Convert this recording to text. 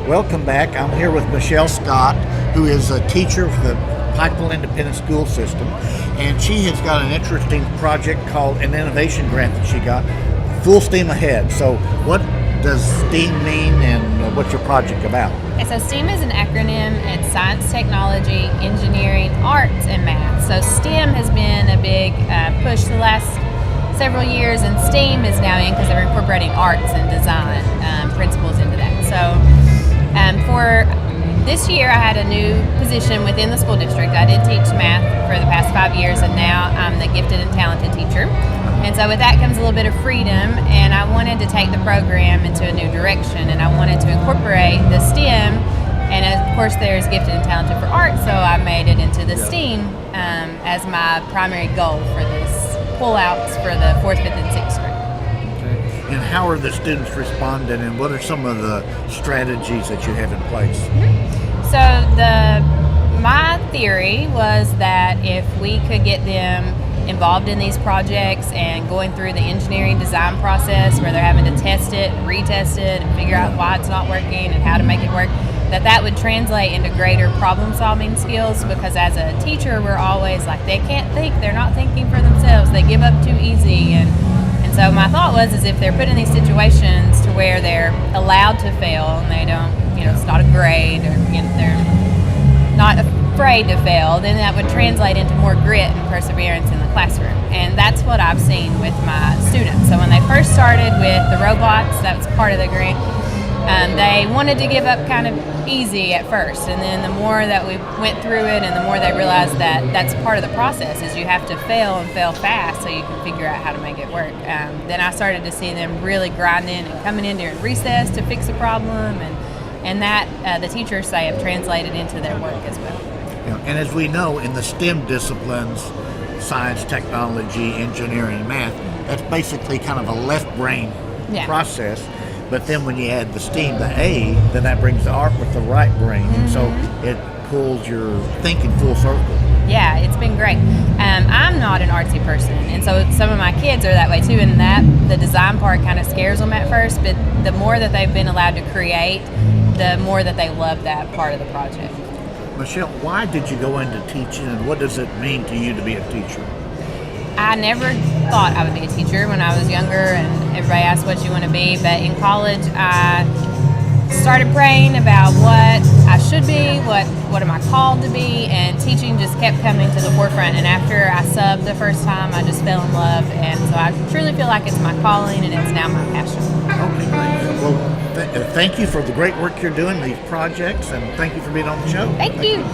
Welcome back. I'm here with Michelle Scott, who is a teacher for the Pikeville Independent School System, and she has got an interesting project called an innovation grant that she got, full steam ahead. So what does STEAM mean, and what's your project about? Okay, so STEAM is an acronym. It's science, technology, engineering, arts, and math. So STEM has been a big push the last several years, and STEAM is now in because they're incorporating arts and design principles into that. So for this year, I had a new position within the school district. I did teach math for the past 5 years, and now I'm the gifted and talented teacher. And so with that comes a little bit of freedom, and I wanted to take the program into a new direction, and I wanted to incorporate the STEM, and of course there's gifted and talented for art, so I made it into the STEAM as my primary goal for this pull-outs for the 4th, 5th, and 6th grade. And how are the students responding, and what are some of the strategies that you have in place? So my theory was that if we could get them involved in these projects and going through the engineering design process where they're having to test it, retest it, and figure out why it's not working and how to make it work, that would translate into greater problem solving skills, because as a teacher we're always like, they can't think, they're not thinking for themselves, they give up too easy. And so my thought was, is if they're put in these situations to where they're allowed to fail and they don't, it's not a grade, or they're not afraid to fail, then that would translate into more grit and perseverance in the classroom. And that's what I've seen with my students. So when they first started with the robots, that was part of the grant, they wanted to give up kind of easy at first, and then the more that we went through it and the more they realized that that's part of the process, is you have to fail and fail fast so you can figure out how to make it work. Then I started to see them really grinding and coming in during recess to fix a problem, and that the teachers say have translated into their work as well. And as we know, in the STEM disciplines, science, technology, engineering, math, that's basically kind of a left brain process. But then when you add the STEAM, the A, then that brings the art with the right brain. And so it pulls your thinking full circle. Yeah, it's been great. I'm not an artsy person, and so some of my kids are that way too, and that the design part kind of scares them at first, but the more that they've been allowed to create, the more that they love that part of the project. Michelle, why did you go into teaching, and what does it mean to you to be a teacher? I never thought I would be a teacher when I was younger, and everybody asked what you want to be, but in college I started praying about what I should be, what am I called to be, and teaching just kept coming to the forefront. And after I subbed the first time, I just fell in love, and so I truly feel like it's my calling and it's now my passion. Okay, great. Well, thank you for the great work you're doing, these projects, and thank you for being on the show. Thank you.